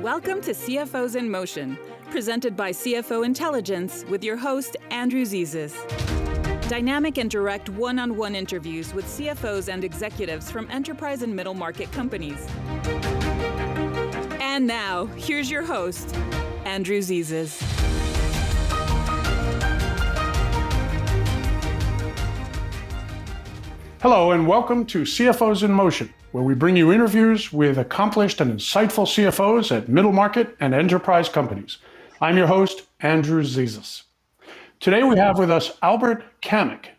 Welcome to CFOs in Motion, presented by CFO Intelligence with your host, Andrew Zizis. Dynamic and direct one-on-one interviews with CFOs and executives from enterprise and middle market companies. And now, here's your host, Andrew Zizis. Hello and welcome to CFOs in Motion, where we bring you interviews with accomplished and insightful CFOs at middle market and enterprise companies. I'm your host, Andrew Zizis. Today we have with us Albert Caamic,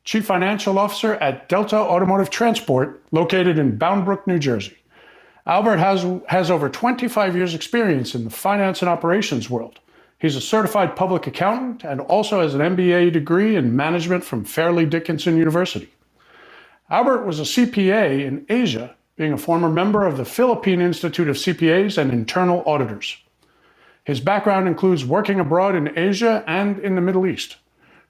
Chief Financial Officer at Delta Automotive Transport, located in Bound Brook, New Jersey. Albert has over 25 years experience in the finance and operations world. He's a certified public accountant and also has an MBA degree in management from Fairleigh Dickinson University. Albert was a CPA in Asia, being a former member of the Philippine Institute of CPAs and internal auditors. His background includes working abroad in Asia and in the Middle East.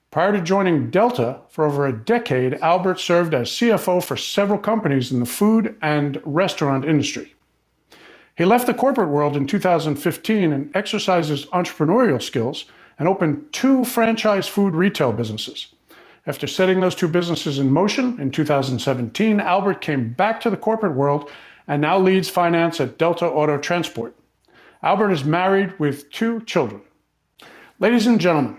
Prior to joining Delta for over a decade, Albert served as CFO for several companies in the food and restaurant industry. He left the corporate world in 2015 and exercised his entrepreneurial skills and opened 2 franchise food retail businesses. After setting those 2 businesses in motion in 2017, Albert came back to the corporate world and now leads finance at Delta Auto Transport. Albert is married with 2 children. Ladies and gentlemen,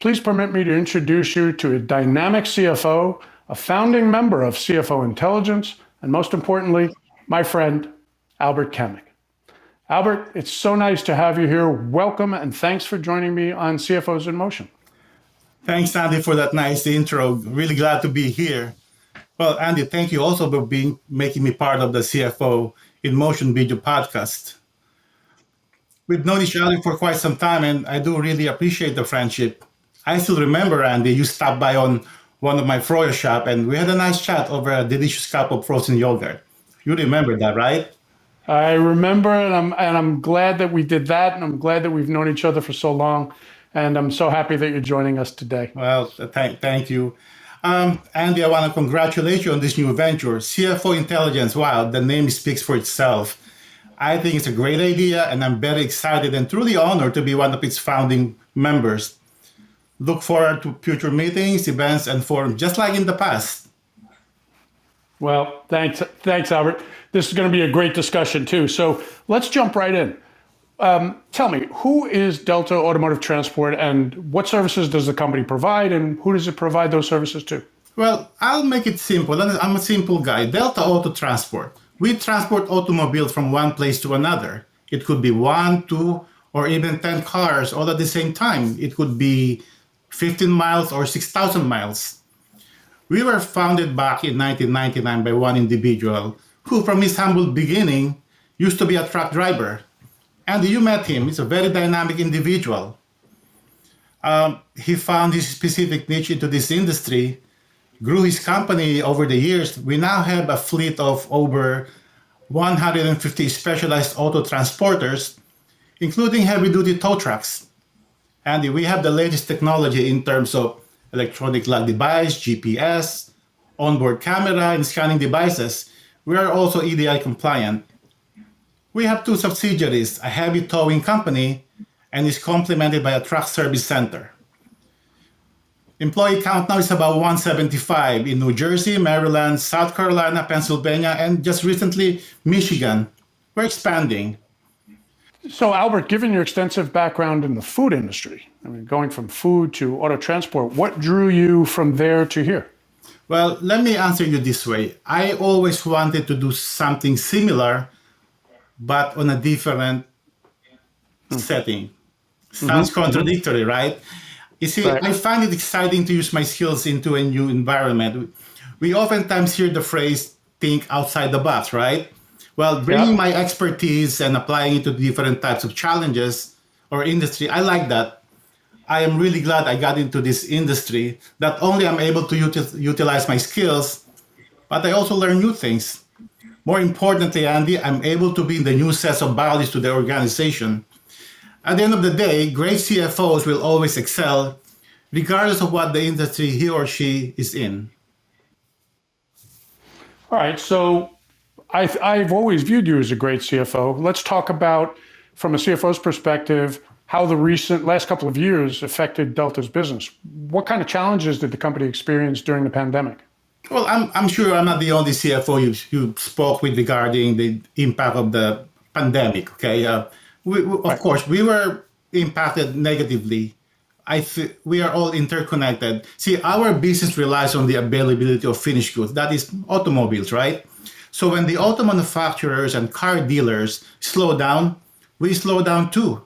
please permit me to introduce you to a dynamic CFO, a founding member of CFO Intelligence, and most importantly, my friend, Albert Caamic. Albert, it's so nice to have you here. Welcome and thanks for joining me on CFOs in Motion. Thanks, Andy, for that nice intro. Really glad to be here. Well, Andy, thank you also for making me part of the CFO in Motion video podcast. We've known each other for quite some time, and I do really appreciate the friendship. I still remember, Andy, you stopped by on one of my froyo shop, and we had a nice chat over a delicious cup of frozen yogurt. You remember that, right? I remember, and I'm glad that we did that, and I'm glad that we've known each other for so long. And I'm so happy that you're joining us today. Well, thank you. Andy, I want to congratulate you on this new venture, CFO Intelligence. Wow, the name speaks for itself. I think it's a great idea, and I'm very excited and truly honored to be one of its founding members. Look forward to future meetings, events, and forums, just like in the past. Well, thanks, Albert. This is going to be a great discussion, too. So let's jump right in. Tell me, who is Delta Automotive Transport and what services does the company provide and who does it provide those services to? Well, I'll make it simple. I'm a simple guy. Delta Auto Transport. We transport automobiles from one place to another. It could be 1, 2, or even 10 cars all at the same time. It could be 15 miles or 6,000 miles. We were founded back in 1999 by one individual who, from his humble beginning, used to be a truck driver. And you met him. He's a very dynamic individual. He found his specific niche into this industry, grew his company over the years. We now have a fleet of over 150 specialized auto transporters, including heavy-duty tow trucks. And we have the latest technology in terms of electronic log device, GPS, onboard camera, and scanning devices. We are also EDI compliant. We have 2 subsidiaries, a heavy towing company, and is complemented by a truck service center. Employee count now is about 175 in New Jersey, Maryland, South Carolina, Pennsylvania, and just recently, Michigan. We're expanding. So Albert, given your extensive background in the food industry, going from food to auto transport, what drew you from there to here? Well, let me answer you this way. I always wanted to do something similar, but on a different setting. Sounds contradictory, right? You see, right. I find it exciting to use my skills into a new environment. We oftentimes hear the phrase, think outside the box, right? Well, bringing my expertise and applying it to different types of challenges or industry, I like that. I am really glad I got into this industry. Not only I'm able to utilize my skills, but I also learn new things. More importantly, Andy, I'm able to bring the new sets of values to the organization. At the end of the day, great CFOs will always excel, regardless of what the industry he or she is in. All right, so I've always viewed you as a great CFO. Let's talk about from a CFO's perspective, how the recent last couple of years affected Delta's business. What kind of challenges did the company experience during the pandemic? Well, I'm sure I'm not the only CFO you spoke with regarding the impact of the pandemic. Okay, of course we were impacted negatively. We are all interconnected. See, our business relies on the availability of finished goods. That is automobiles, right? So when the auto manufacturers and car dealers slow down, we slow down too.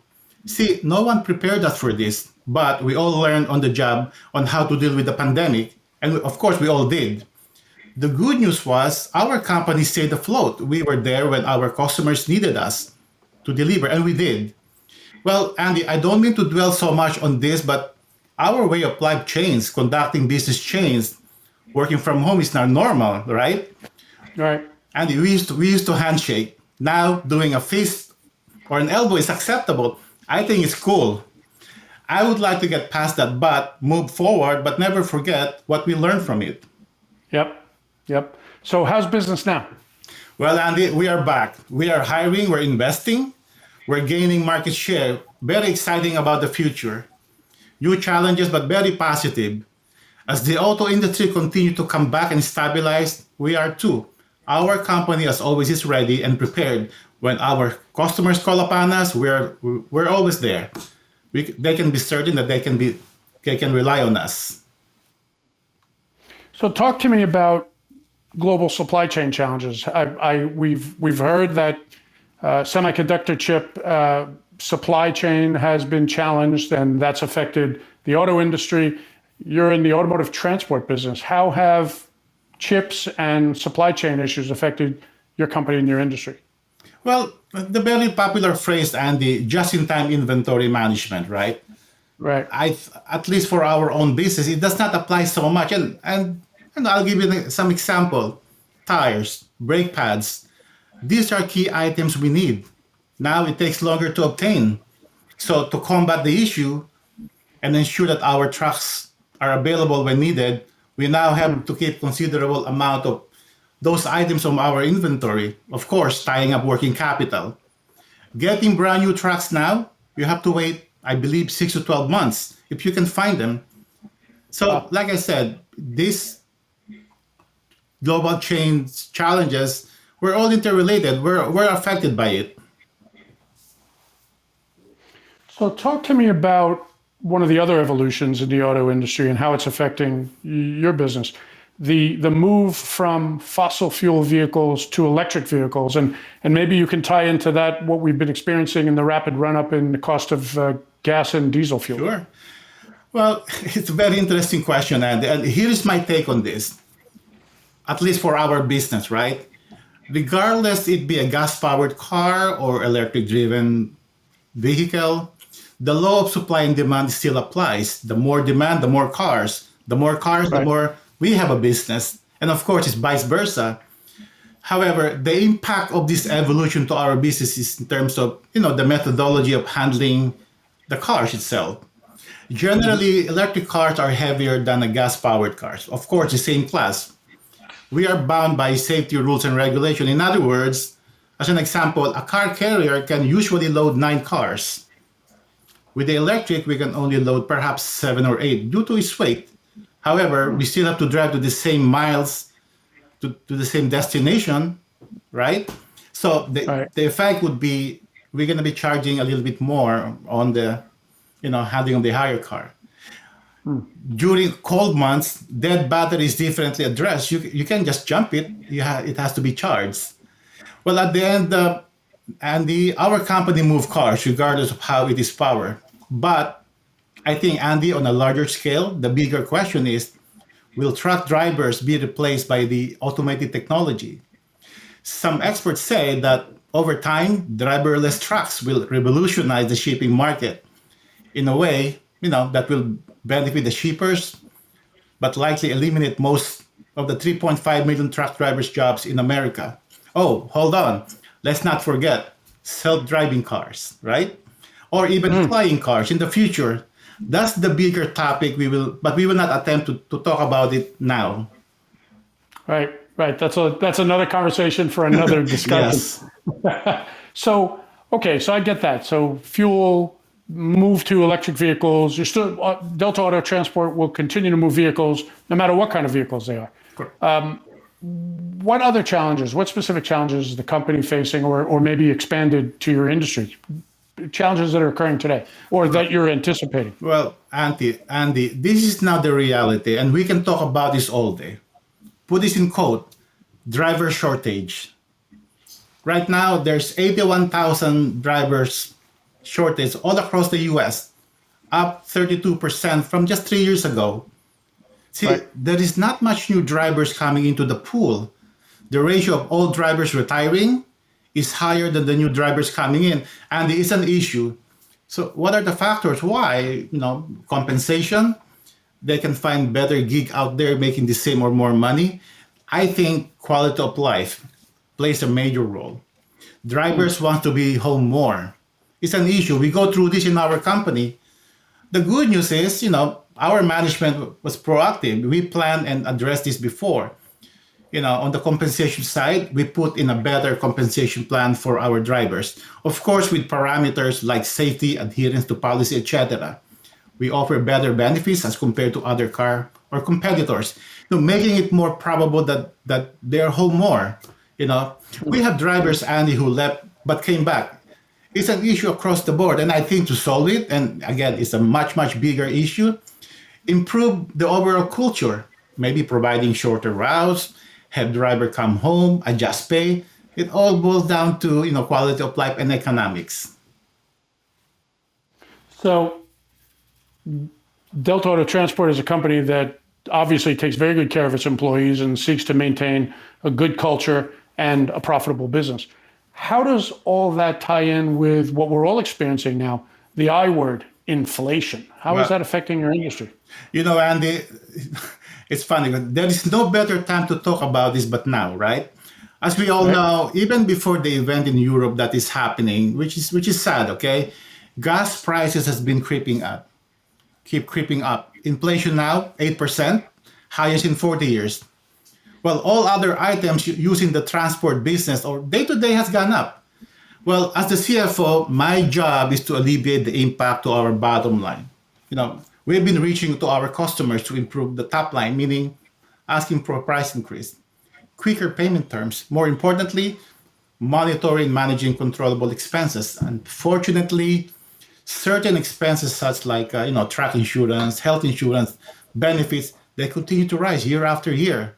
See, no one prepared us for this, but we all learned on the job on how to deal with the pandemic. And of course, we all did. The good news was our company stayed afloat. We were there when our customers needed us to deliver, and we did. Well, Andy, I don't mean to dwell so much on this, but our way of life changed, conducting business changed. Working from home is now normal, right? Right. Andy, we used to handshake. Now doing a fist or an elbow is acceptable. I think it's cool. I would like to get past that, but move forward, but never forget what we learned from it. Yep. So how's business now? Well, Andy, we are back. We are hiring, we're investing, we're gaining market share. Very exciting about the future. New challenges, but very positive. As the auto industry continues to come back and stabilize, we are too. Our company, as always, is ready and prepared. When our customers call upon us, we're always there. They can be certain that they can rely on us. So talk to me about global supply chain challenges. We've heard that semiconductor chip supply chain has been challenged, and that's affected the auto industry. You're in the automotive transport business. How have chips and supply chain issues affected your company and your industry? Well, the very popular phrase, Andy, just-in-time inventory management, right? Right. At least for our own business, it does not apply so much. And I'll give you some example. Tires, brake pads. These are key items we need. Now it takes longer to obtain. So to combat the issue and ensure that our trucks are available when needed, we now have to keep considerable amount of those items from our inventory, of course, tying up working capital. Getting brand new trucks now, you have to wait, I believe, 6 to 12 months if you can find them. So, like I said, these global chain challenges, we're all interrelated. We're affected by it. So talk to me about one of the other evolutions in the auto industry and how it's affecting your business. The move from fossil fuel vehicles to electric vehicles. And maybe you can tie into that what we've been experiencing in the rapid run-up in the cost of gas and diesel fuel. Sure. Well, it's a very interesting question, and here is my take on this, at least for our business, right? Regardless it be a gas-powered car or electric-driven vehicle, the law of supply and demand still applies. The more demand, the more cars. The more cars, right, the more we have a business. And of course, it's vice versa. However, the impact of this evolution to our business is in terms of, the methodology of handling the cars itself. Generally, electric cars are heavier than a gas-powered cars. Of course, the same class. We are bound by safety rules and regulation. In other words, as an example, a car carrier can usually load 9 cars. With the electric, we can only load perhaps 7 or 8 due to its weight. However, we still have to drive to the same miles to the same destination, right? So the effect would be we're going to be charging a little bit more on the, handling of the higher car. During cold months, dead battery is differently addressed. You can't just jump it. It has to be charged. Well, at the end, our company moves cars regardless of how it is powered. But I think, Andy, on a larger scale, the bigger question is, will truck drivers be replaced by the automated technology? Some experts say that over time, driverless trucks will revolutionize the shipping market in a way, that will benefit the shippers, but likely eliminate most of the 3.5 million truck drivers' jobs in America. Oh, hold on. Let's not forget self-driving cars, right? Or even flying cars in the future. That's the bigger topic we will not attempt to talk about it now. Right. That's another conversation for another discussion. Yes. So Okay, so I get that. So fuel, move to electric vehicles. You're still Delta Auto Transport will continue to move vehicles, no matter what kind of vehicles they are. Correct. What other challenges? What specific challenges is the company facing, or maybe expanded to your industry? Challenges that are occurring today, or that you're anticipating? Well, Andy, this is now the reality, and we can talk about this all day. Put this in quote: driver shortage. Right now, there's 81,000 drivers shortage all across the U.S., up 32% from just 3 years ago. See, Right. there is not much new drivers coming into the pool. The ratio of old drivers retiring is higher than the new drivers coming in, and it is an issue. So, what are the factors? Why? Compensation. They can find better gig out there making the same or more money. I think quality of life plays a major role. Drivers want to be home more. It's an issue. We go through this in our company. The good news is, our management was proactive. We planned and addressed this before. On the compensation side, we put in a better compensation plan for our drivers. Of course, with parameters like safety, adherence to policy, etc. We offer better benefits as compared to other car or competitors, making it more probable that they're home more. We have drivers, Andy, who left but came back. It's an issue across the board, and I think to solve it, and again, it's a much, much bigger issue, improve the overall culture, maybe providing shorter routes, have driver come home, adjust pay. It all boils down to quality of life and economics. So Delta Auto Transport is a company that obviously takes very good care of its employees and seeks to maintain a good culture and a profitable business. How does all that tie in with what we're all experiencing now, the I word, inflation? How is that affecting your industry? Andy, it's funny, but there is no better time to talk about this but now, right? As we all know, even before the event in Europe that is happening, which is sad, okay? Gas prices has been keep creeping up. Inflation now, 8%, highest in 40 years. Well, all other items using the transport business or day-to-day has gone up. Well, as the CFO, my job is to alleviate the impact to our bottom line. We've been reaching to our customers to improve the top line, meaning asking for a price increase, quicker payment terms, more importantly, monitoring, managing controllable expenses. Unfortunately, certain expenses such like truck insurance, health insurance, benefits, they continue to rise year after year.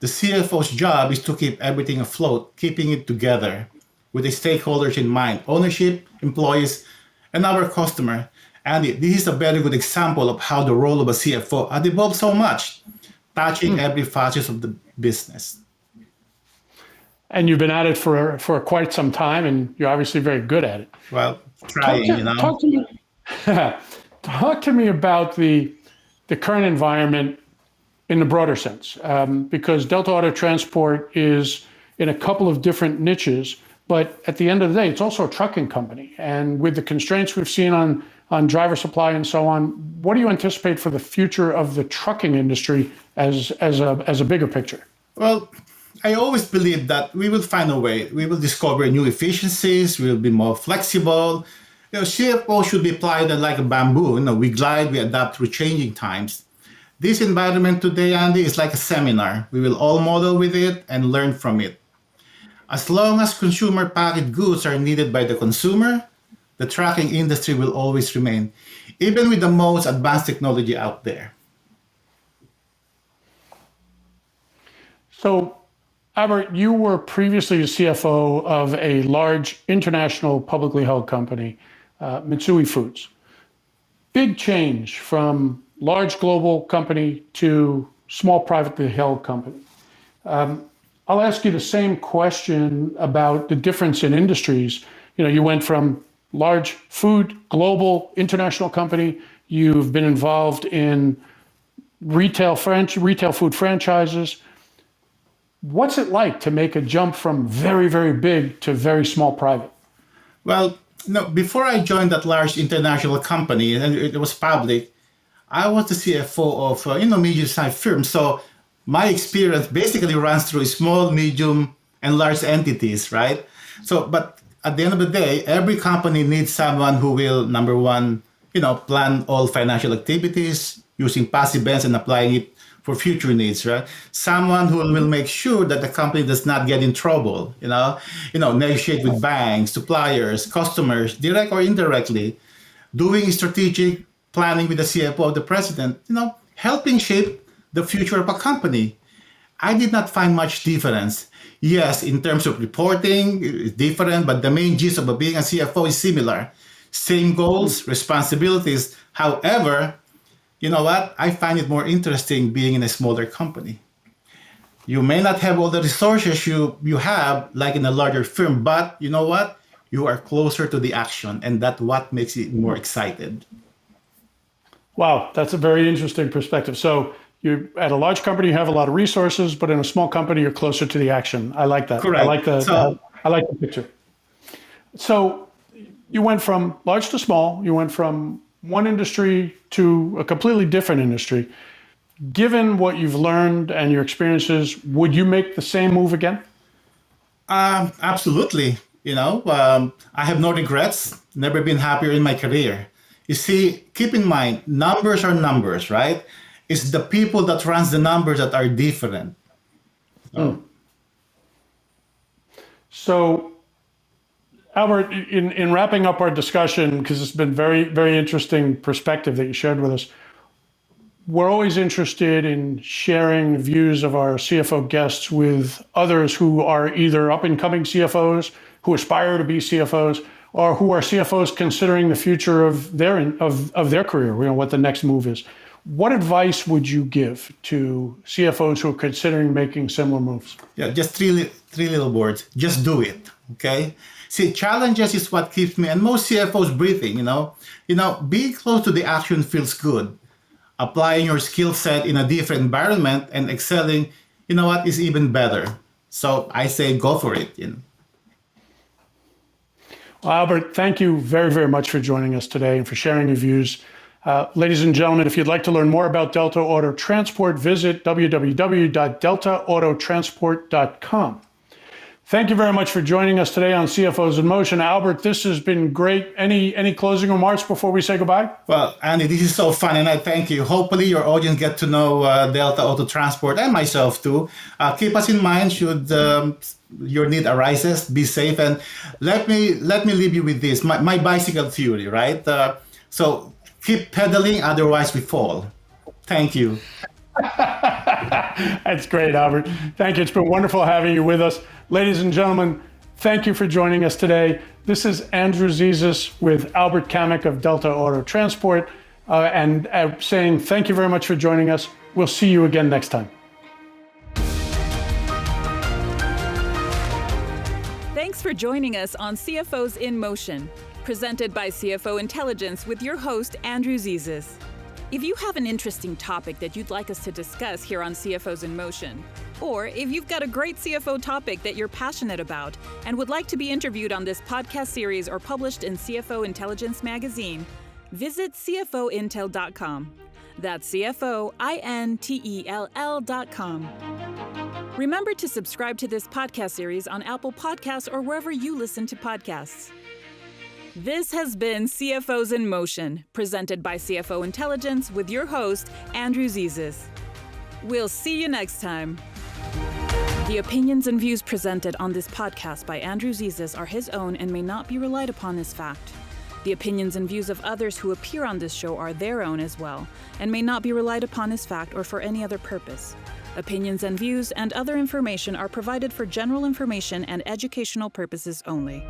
The CFO's job is to keep everything afloat, keeping it together with the stakeholders in mind, ownership, employees, and our customer. And this is a very good example of how the role of a CFO has evolved so much, touching every facet of the business. And you've been at it for quite some time, and you're obviously very good at it. Well, trying, Talk to me. Talk to me about the current environment in the broader sense, because Delta Auto Transport is in a couple of different niches, but at the end of the day, it's also a trucking company. And with the constraints we've seen on driver supply and so on, what do you anticipate for the future of the trucking industry as a bigger picture? Well, I always believe that we will find a way. We will discover new efficiencies. We will be more flexible. CFO should be applied like a bamboo. We glide, we adapt through changing times. This environment today, Andy, is like a seminar. We will all model with it and learn from it. As long as consumer packaged goods are needed by the consumer, the trucking industry will always remain, even with the most advanced technology out there. So, Albert, you were previously the CFO of a large international publicly held company, Mitsui Foods. Big change from large global company to small privately held company. I'll ask you the same question about the difference in industries. You went from large food, global, international company. You've been involved in retail food franchises. What's it like to make a jump from very, very big to very small private? Well, before I joined that large international company, and it was public, I was the CFO of medium-sized firms. So my experience basically runs through small, medium, and large entities, right? So, but at the end of the day, every company needs someone who will, number one, plan all financial activities using past events and applying it for future needs, right? Someone who will make sure that the company does not get in trouble, negotiate with banks, suppliers, customers, direct or indirectly, doing strategic planning with the CFO of the president, helping shape the future of a company. I did not find much difference. Yes, in terms of reporting, it's different, but the main gist of being a CFO is similar. Same goals, responsibilities. However, you know what? I find it more interesting being in a smaller company. You may not have all the resources you have like in a larger firm, but you know what? You are closer to the action, and that's what makes it more excited. Wow, that's a very interesting perspective. So you at a large company, you have a lot of resources, but in a small company, you're closer to the action. I like that. Correct. I like the picture. So you went from large to small. You went from one industry to a completely different industry. Given what you've learned and your experiences, would you make the same move again? Absolutely. I have no regrets. Never been happier in my career. You see, keep in mind, numbers are numbers, right? It's the people that runs the numbers that are different. So, Albert, in wrapping up our discussion, because it's been very, very interesting perspective that you shared with us, we're always interested in sharing views of our CFO guests with others who are either up-and-coming CFOs, who aspire to be CFOs, or who are CFOs considering the future of their career, what the next move is. What advice would you give to CFOs who are considering making similar moves? Yeah, just three little words. Just do it, okay? See, challenges is what keeps me and most CFOs breathing, being close to the action feels good. Applying your skill set in a different environment and excelling, is even better. So I say go for it. Well, Albert, thank you very, very much for joining us today and for sharing your views. Ladies and gentlemen, if you'd like to learn more about Delta Auto Transport, visit www.deltaauotransport.com. Thank you very much for joining us today on CFOs in Motion. Albert, this has been great. Any closing remarks before we say goodbye? Well, Andy, this is so fun, and I thank you. Hopefully your audience get to know Delta Auto Transport and myself too. Keep us in mind should your need arises. Be safe, and let me leave you with this. My bicycle theory, right? So keep pedaling, otherwise we fall. Thank you. That's great, Albert. Thank you. It's been wonderful having you with us. Ladies and gentlemen, thank you for joining us today. This is Andrew Zizis with Albert Caamic of Delta Auto Transport, and saying thank you very much for joining us. We'll see you again next time. Thanks for joining us on CFOs in Motion, presented by CFO Intelligence with your host, Andrew Zizis. If you have an interesting topic that you'd like us to discuss here on CFOs in Motion, or if you've got a great CFO topic that you're passionate about and would like to be interviewed on this podcast series or published in CFO Intelligence magazine, visit CFOintel.com. That's CFOINTELL.com. Remember to subscribe to this podcast series on Apple Podcasts or wherever you listen to podcasts. This has been CFOs in Motion, presented by CFO Intelligence with your host, Andrew Zizis. We'll see you next time. The opinions and views presented on this podcast by Andrew Zizis are his own and may not be relied upon as fact. The opinions and views of others who appear on this show are their own as well, and may not be relied upon as fact or for any other purpose. Opinions and views and other information are provided for general information and educational purposes only.